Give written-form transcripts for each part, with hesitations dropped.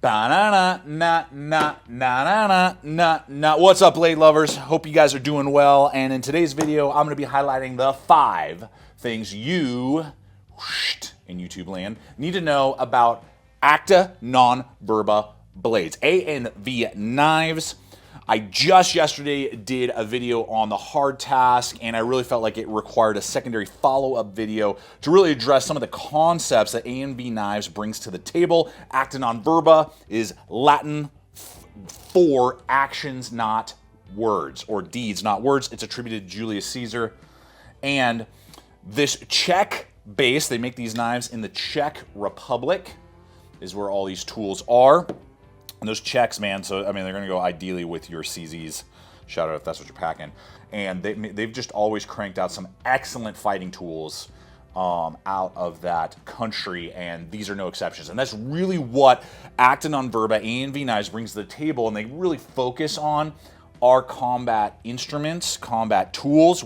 Ba-na-na-na-na-na-na-na. What's up, blade lovers? Hope you guys are doing well. And in today's video, I'm going to be highlighting the 5 things you, in YouTube land, need to know about Acta non-verba blades, A&V knives. I just yesterday did a video on the hard task, and I really felt like it required a secondary follow-up video to really address some of the concepts that A&V knives brings to the table. Acta non verba is Latin for actions, not words, or deeds, not words. It's attributed to Julius Caesar. And this Czech base, they make these knives in the Czech Republic, is where all these tools are. And those Czechs, man, so, I mean, they're going to go ideally with your CZs. Shout out if that's what you're packing. And they've just always cranked out some excellent fighting tools out of that country, and these are no exceptions. And that's really what Acta non verba A&V knives brings to the table, and they really focus on our combat instruments, combat tools,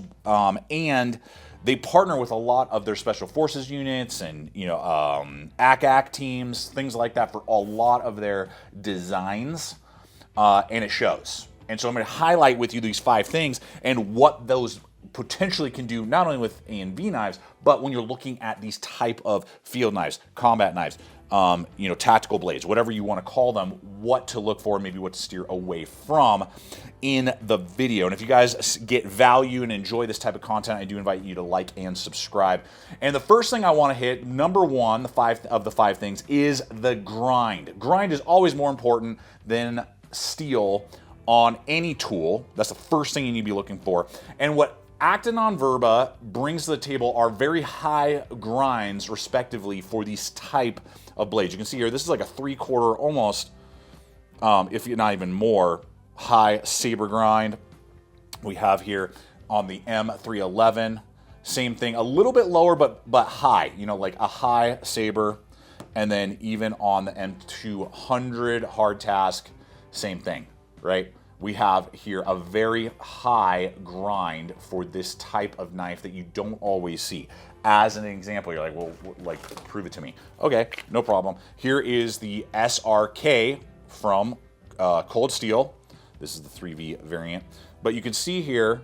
and they partner with a lot of their special forces units and, you know, ACAC teams, things like that for a lot of their designs, and it shows. And so I'm going to highlight with you these 5 things and what those potentially can do, not only with A&V knives, but when you're looking at these type of field knives, combat knives, you know, tactical blades, whatever you want to call them, what to look for, maybe what to steer away from in the video. And if you guys get value and enjoy this type of content, I do invite you to like and subscribe. And the first thing I want to hit, number 1, the 5 of the 5 things, is the grind. Grind is always more important than steel on any tool. That's the first thing you need to be looking for. And what Acta non verba brings to the table are very high grinds, respectively, for these type of blades. You can see here, this is like a 3/4, almost, if not even more, high saber grind. We have here on the M311, same thing, a little bit lower, but high, you know, like a high saber. And then even on the M200 hard task, same thing, right? We have here a very high grind for this type of knife that you don't always see. As an example, you're like, well, like, prove it to me. Okay, no problem. Here is the SRK from Cold Steel. This is the 3V variant. But you can see here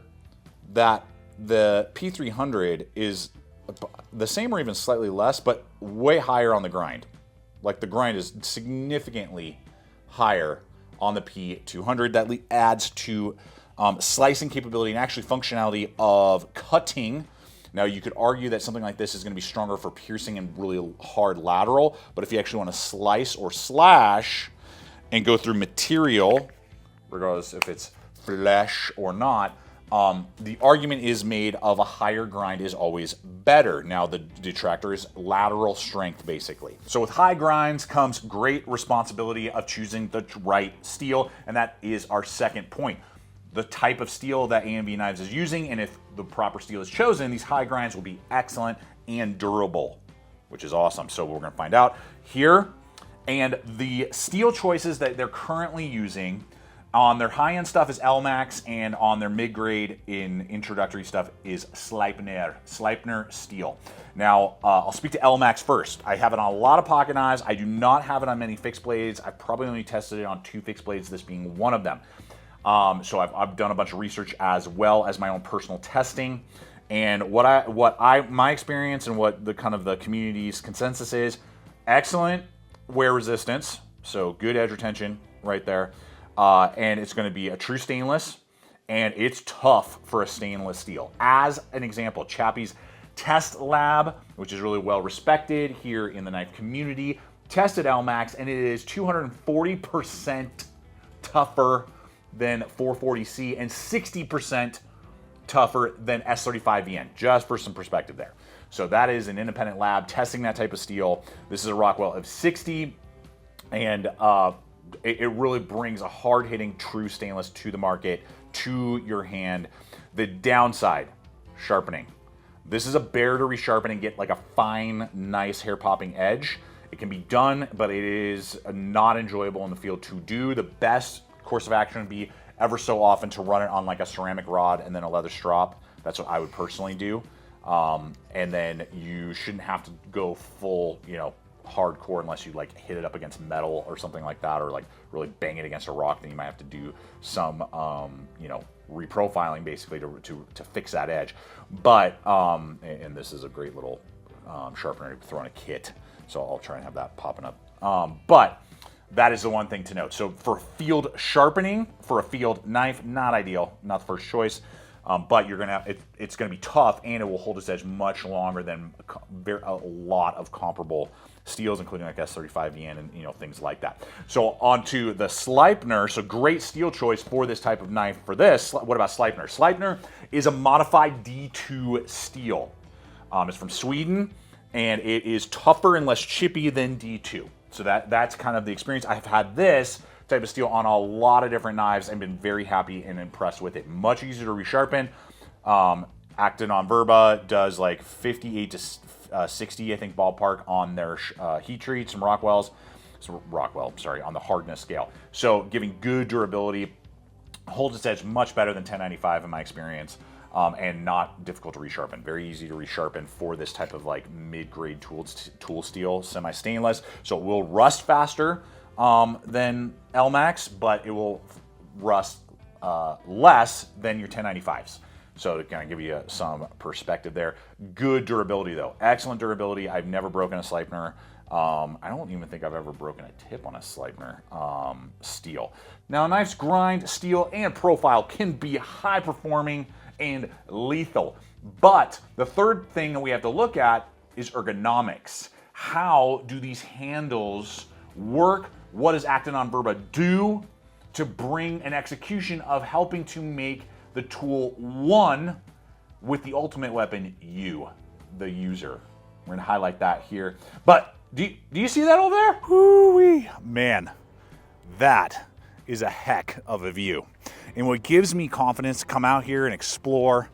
that the P300 is the same or even slightly less, but way higher on the grind. Like, the grind is significantly higher on the P200. That adds to slicing capability and actually functionality of cutting. Now, you could argue that something like this is going to be stronger for piercing and really hard lateral, but if you actually want to slice or slash and go through material, regardless if it's flesh or not, the argument is made of a higher grind is always better. Now, the detractor is lateral strength, basically. So with high grinds comes great responsibility of choosing the right steel, and that is our second point. The type of steel that A&V Knives is using, and if the proper steel is chosen, these high grinds will be excellent and durable, which is awesome. So we're going to find out here. And the steel choices that they're currently using on their high-end stuff is Elmax, and on their mid-grade in introductory stuff is Sleipner steel. Now, I'll speak to Elmax first. I have it on a lot of pocket knives. I do not have it on many fixed blades. I've probably only tested it on 2 fixed blades, this being one of them. So I've done a bunch of research as well as my own personal testing. And my experience and what the kind of the community's consensus is, excellent wear resistance, so good edge retention right there. And it's going to be a true stainless, and it's tough for a stainless steel. As an example, Chappie's Test Lab, which is really well respected here in the knife community, tested Elmax, and it is 240% tougher than 440C and 60% tougher than S35VN, just for some perspective there. So that is an independent lab testing that type of steel. This is a Rockwell of 60, and it really brings a hard-hitting true stainless to the market, to your hand. The downside, sharpening. This is a bear to resharpen and get like a fine, nice hair-popping edge. It can be done, but it is not enjoyable in the field to do. The best course of action would be ever so often to run it on like a ceramic rod and then a leather strop. That's what I would personally do. And then you shouldn't have to go full, you know, hardcore unless you like hit it up against metal or something like that, or like really bang it against a rock. Then you might have to do some, you know, reprofiling basically to fix that edge. But and this is a great little sharpener to throw in a kit, so I'll try and have that popping up. But that is the one thing to note. So for field sharpening, for a field knife, not ideal, not the first choice. But you're gonna have, it's gonna be tough, and it will hold its edge much longer than a lot of comparable steels, including like S35 yen and, you know, things like that. So onto the Sleipner. So great steel choice for this type of knife. For this, what about Sleipner? Sleipner is a modified D2 steel. It's from Sweden, and it is tougher and less chippy than D2. So that's kind of the experience. I've had this type of steel on a lot of different knives and been very happy and impressed with it. Much easier to resharpen. Acton Verba does like 58 to 60, I think, ballpark on their heat treat, some Rockwell, on the hardness scale. So giving good durability, holds its edge much better than 1095 in my experience, and not difficult to resharpen. Very easy to resharpen for this type of like mid-grade tool steel, semi-stainless. So it will rust faster than LMAX, but it will rust less than your 1095s. So to kind of give you some perspective there. Good durability though, excellent durability. I've never broken a Sleipner. I don't even think I've ever broken a tip on a Sleipner steel. Now, a knife's grind, steel, and profile can be high performing and lethal. But the third thing that we have to look at is ergonomics. How do these handles work? What does Acton Verba do to bring an execution of helping to make the tool one with the ultimate weapon, you, the user? We're gonna highlight that here. But do you see that over there? Woo-wee. Man, that is a heck of a view. And what gives me confidence to come out here and explore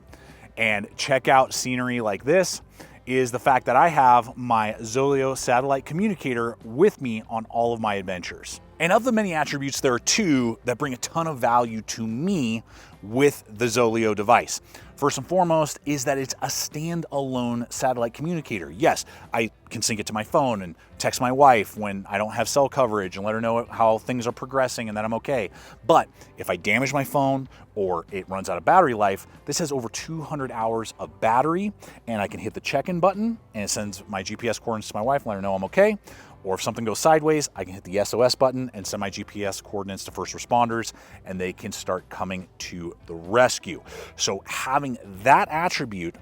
and check out scenery like this is the fact that I have my Zoleo satellite communicator with me on all of my adventures. And of the many attributes, there are two that bring a ton of value to me with the Zoleo device. First and foremost is that it's a standalone satellite communicator. Yes, I can sync it to my phone and text my wife when I don't have cell coverage and let her know how things are progressing and that I'm okay. But if I damage my phone or it runs out of battery life, this has over 200 hours of battery, and I can hit the check-in button and it sends my GPS coordinates to my wife and let her know I'm okay. Or if something goes sideways, I can hit the SOS button and send my GPS coordinates to first responders, and they can start coming to the rescue. So having that attribute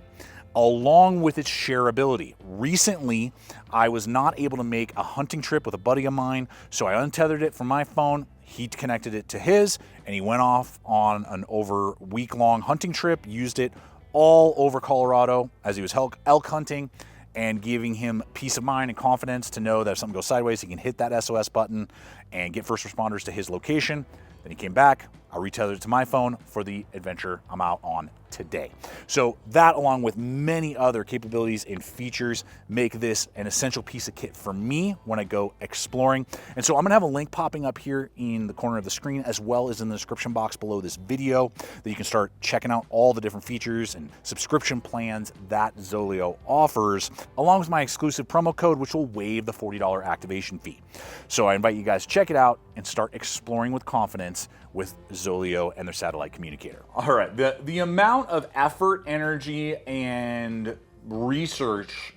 along with its shareability. Recently, I was not able to make a hunting trip with a buddy of mine, so I untethered it from my phone. He connected it to his, and he went off on an over week-long hunting trip, used it all over Colorado as he was elk hunting, and giving him peace of mind and confidence to know that if something goes sideways, he can hit that SOS button and get first responders to his location. Then he came back, I retethered it to my phone for the adventure I'm out on today. So that, along with many other capabilities and features, make this an essential piece of kit for me when I go exploring. And so I'm gonna have a link popping up here in the corner of the screen, as well as in the description box below this video, that you can start checking out all the different features and subscription plans that Zoleo offers, along with my exclusive promo code, which will waive the $40 activation fee. So I invite you guys to check it out and start exploring with confidence with Zoleo and their satellite communicator. All right, the amount of effort, energy, and research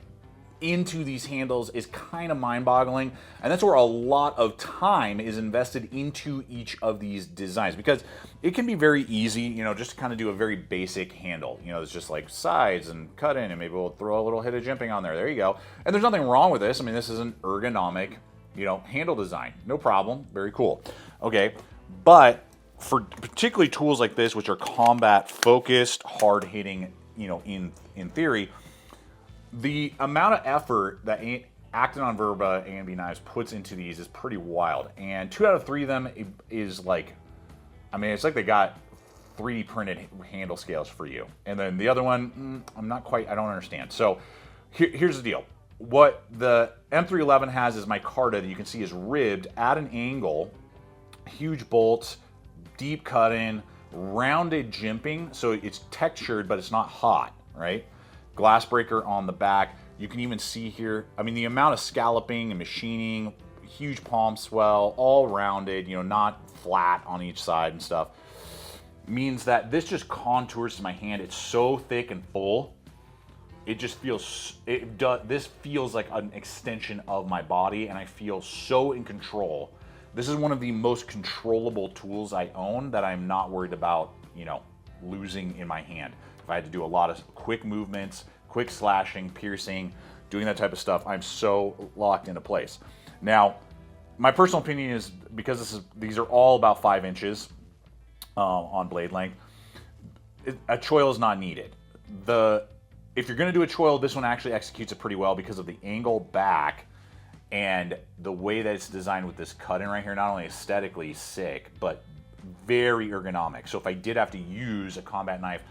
into these handles is kind of mind-boggling, and that's where a lot of time is invested into each of these designs, because it can be very easy, you know, just to kind of do a very basic handle. You know, it's just like sides and cut in, and maybe we'll throw a little hit of jimping on there. There you go. And there's nothing wrong with this. I mean, this is an ergonomic, you know, handle design. No problem. Very cool. Okay, but for particularly tools like this, which are combat focused, hard hitting, you know, in theory, the amount of effort that Acton Verba A&B knives puts into these is pretty wild. And 2 out of 3 of them is like, I mean, it's like they got 3D printed handle scales for you. And then the other one, I don't understand. So here's the deal. What the M311 has is micarta that you can see is ribbed at an angle, huge bolts, deep cut in, rounded jimping, so it's textured but it's not hot, right? Glass breaker on the back. You can even see here, I mean, the amount of scalloping and machining, huge palm swell, all rounded, you know, not flat on each side and stuff, means that this just contours to my hand. It's so thick and full. It just feels, this feels like an extension of my body, and I feel so in control. This is one of the most controllable tools I own that I'm not worried about, you know, losing in my hand. If I had to do a lot of quick movements, quick slashing, piercing, doing that type of stuff, I'm so locked into place. Now, my personal opinion is, because these are all about 5 inches on blade length, a choil is not needed. If you're going to do a choil, this one actually executes it pretty well because of the angle back and the way that it's designed with this cut in right here. Not only aesthetically sick, but very ergonomic. So if I did have to use a combat knife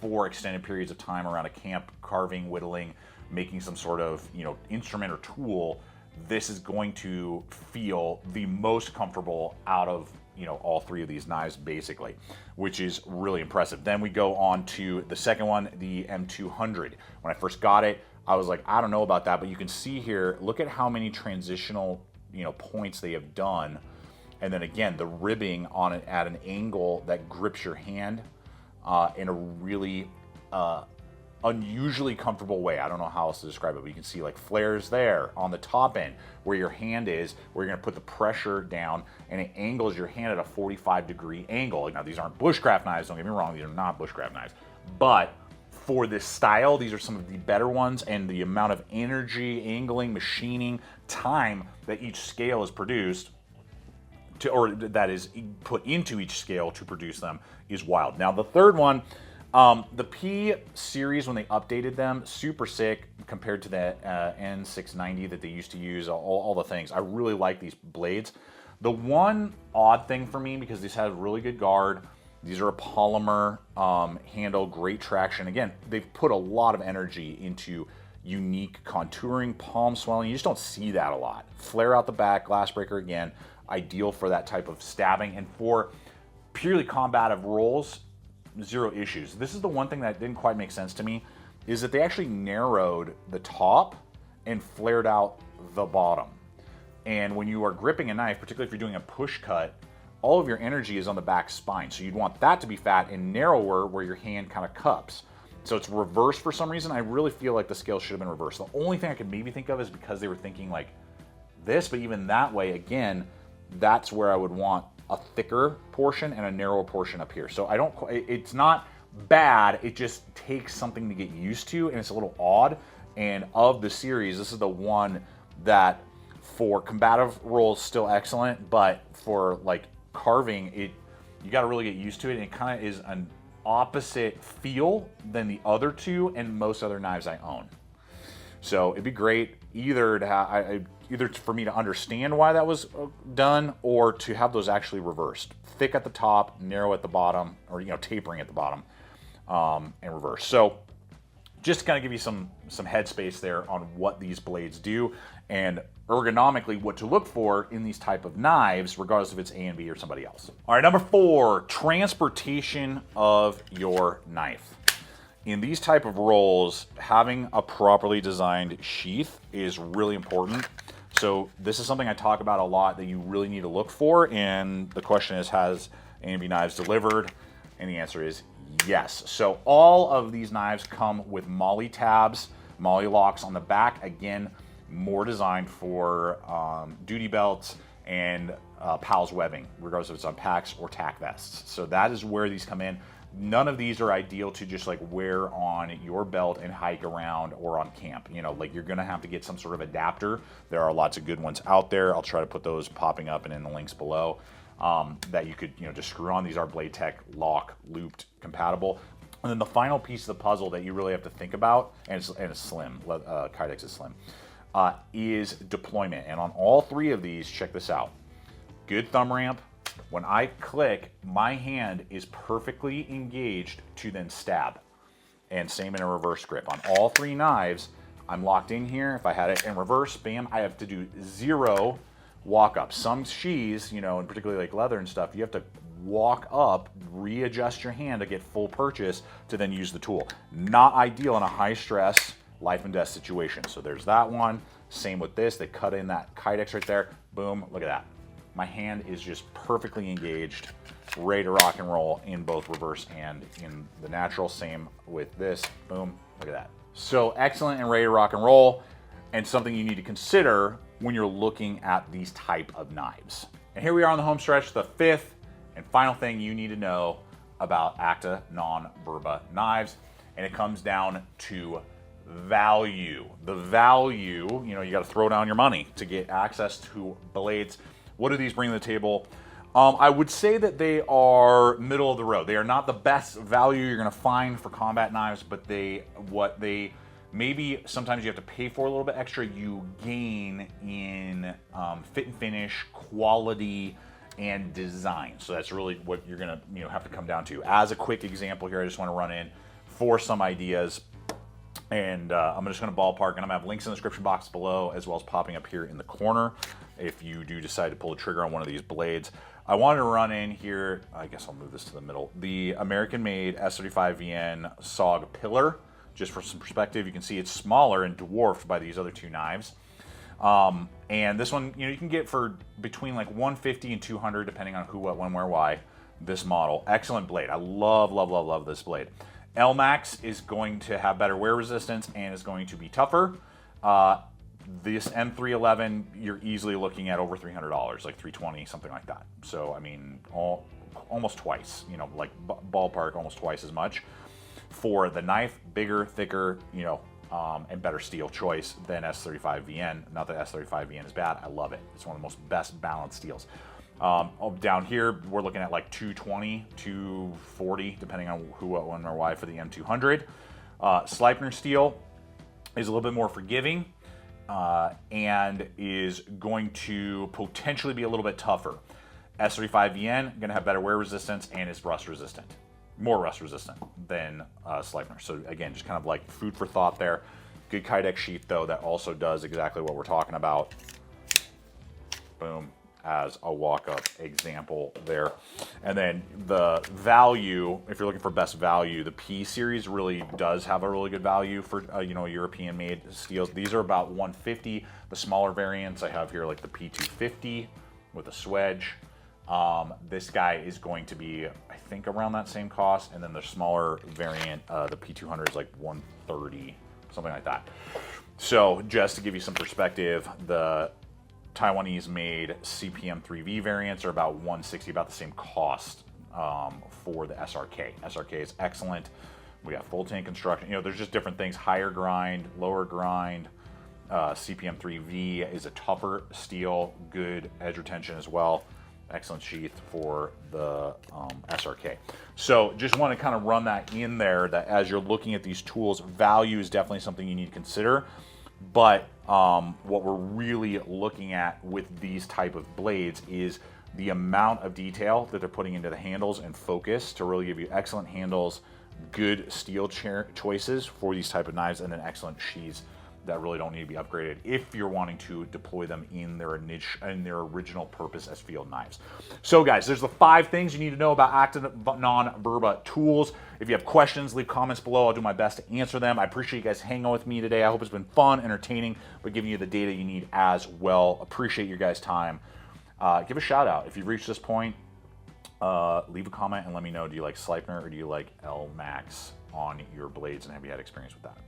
for extended periods of time around a camp, carving, whittling, making some sort of, you know, instrument or tool, this is going to feel the most comfortable out of, you know, all 3 of these knives basically, which is really impressive. Then we go on to the second one, the M200. When I first got it, I was like, I don't know about that, but you can see here, look at how many transitional, you know, points they have done. And then again, the ribbing on it at an angle that grips your hand in a really unusually comfortable way. I don't know how else to describe it, but you can see like flares there on the top end where your hand is, where you're gonna put the pressure down, and it angles your hand at a 45-degree angle. Now, these aren't bushcraft knives, don't get me wrong, these are not bushcraft knives, but for this style, these are some of the better ones, and the amount of energy, angling, machining, time that each scale is produced, or that is put into each scale to produce them, is wild. Now, the third one, the P series, when they updated them, super sick compared to the N690 that they used to use, all the things. I really like these blades. The one odd thing for me, because these have really good guard, these are a polymer handle, great traction. Again, they've put a lot of energy into unique contouring, palm swelling. You just don't see that a lot. Flare out the back, glass breaker again, ideal for that type of stabbing. And for purely combative roles, zero issues. This is the one thing that didn't quite make sense to me, is that they actually narrowed the top and flared out the bottom. And when you are gripping a knife, particularly if you're doing a push cut, all of your energy is on the back spine. So you'd want that to be fat and narrower where your hand kind of cups. So it's reversed for some reason. I really feel like the scale should have been reversed. The only thing I could maybe think of is because they were thinking like this, but even that way, again, that's where I would want a thicker portion and a narrower portion up here. So it's not bad, it just takes something to get used to, and it's a little odd. And of the series, this is the one that for combative roles still excellent, but for like carving, you got to really get used to it, and it kind of is an opposite feel than the other two and most other knives I own. So it'd be great either to have, either for me to understand why that was done, or to have those actually reversed, thick at the top, narrow at the bottom, or tapering at the bottom, and reverse. So just to kind of give you some headspace there on what these blades do, and ergonomically what to look for in these type of knives, regardless if it's A&B or somebody else. All right, number 4, transportation of your knife. In these type of rolls, having a properly designed sheath is really important. So this is something I talk about a lot that you really need to look for, and the question is, has A&B knives delivered? And the answer is yes. So all of these knives come with MOLLE tabs, MOLLE locks on the back. Again, more designed for duty belts and PALS webbing, regardless if it's on packs or tack vests. So that is where these come in. None of these are ideal to just like wear on your belt and hike around or on camp. Like you're gonna have to get some sort of adapter. There are lots of good ones out there. I'll try to put those popping up and in the links below that you could just screw on. These are Blade Tech lock looped compatible. And then the final piece of the puzzle that you really have to think about, and it's slim, Kydex is slim, is deployment. And on all 3 of these, check this out. Good thumb ramp. When I click, my hand is perfectly engaged to then stab. And same in a reverse grip. On all 3 knives, I'm locked in here. If I had it in reverse, bam, I have to do 0 walk up. Some sheaths, and particularly like leather and stuff, you have to walk up, readjust your hand to get full purchase to then use the tool. Not ideal in a high stress life and death situation. So there's that one. Same with this. They cut in that kydex right there. Boom, look at that. My hand is just perfectly engaged, ready to rock and roll in both reverse and in the natural. Same with this. Boom, look at that. So excellent and ready to rock and roll, and something you need to consider when you're looking at these type of knives. And here we are on the home stretch, the fifth and final thing you need to know about ACTA non-burba knives, and it comes down to value. The value, you know, you got to throw down your money to get access to blades. What do these bring to the table? I would say that they are middle of the road. They are not the best value you're going to find for combat knives, but what they maybe sometimes you have to pay for a little bit extra, you gain in fit and finish, quality, and design. So that's really what you're going to have to come down to. As a quick example here, I just want to run in for some ideas. And I'm just going to ballpark, and I'm going to have links in the description box below, as well as popping up here in the corner if you do decide to pull the trigger on one of these blades. I wanted to run in here, I guess I'll move this to the middle, the American-made S35VN SOG pillar. Just for some perspective, you can see it's smaller and dwarfed by these other two knives. And this one, you can get for between like 150 and 200, depending on who, what, when, where, why. This model, excellent blade. I love, love, love, love this blade. LMAX is going to have better wear resistance and is going to be tougher. This M311, you're easily looking at over $300, like $320, something like that. So, I mean, almost twice, like ballpark, almost twice as much for the knife, bigger, thicker, and better steel choice than S35VN. Not that S35VN is bad, I love it. It's one of the most best balanced steels. Down here, we're looking at like 220, 240, depending on who, what, when, or why for the M200. Sleipner steel is a little bit more forgiving and is going to potentially be a little bit tougher. S35VN, going to have better wear resistance and is rust resistant. More rust resistant than Sleipner. So again, just kind of like food for thought there. Good kydex sheath though, that also does exactly what we're talking about. Boom. As a walk-up example there. And then the value, if you're looking for best value, the P series really does have a really good value for European-made steels. These are about 150. The smaller variants I have here, like the P250 with a swedge. This guy is going to be, I think, around that same cost, and then the smaller variant, the P200 is like 130, something like that. So just to give you some perspective, the Taiwanese-made CPM3V variants are about 160, about the same cost for the SRK. SRK is excellent. We got full tank construction. There's just different things. Higher grind, lower grind. CPM3V is a tougher steel, good edge retention as well. Excellent sheath for the SRK. So just want to kind of run that in there, that as you're looking at these tools, value is definitely something you need to consider. But what we're really looking at with these type of blades is the amount of detail that they're putting into the handles and focus to really give you excellent handles, good steel choices for these type of knives, and then excellent sheaths that really don't need to be upgraded if you're wanting to deploy them in their niche and their original purpose as field knives. So guys, there's the 5 things you need to know about ACTA non-burba tools. If you have questions, leave comments below. I'll do my best to answer them. I appreciate you guys hanging with me today. I hope it's been fun, entertaining, but giving you the data you need as well. Appreciate your guys' time. Give a shout out if you've reached this point. Leave a comment and let me know, do you like Sleipner or do you like LMAX on your blades, and have you had experience with that?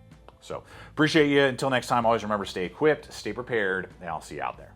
So appreciate you. Until next time, always remember, stay equipped, stay prepared, and I'll see you out there.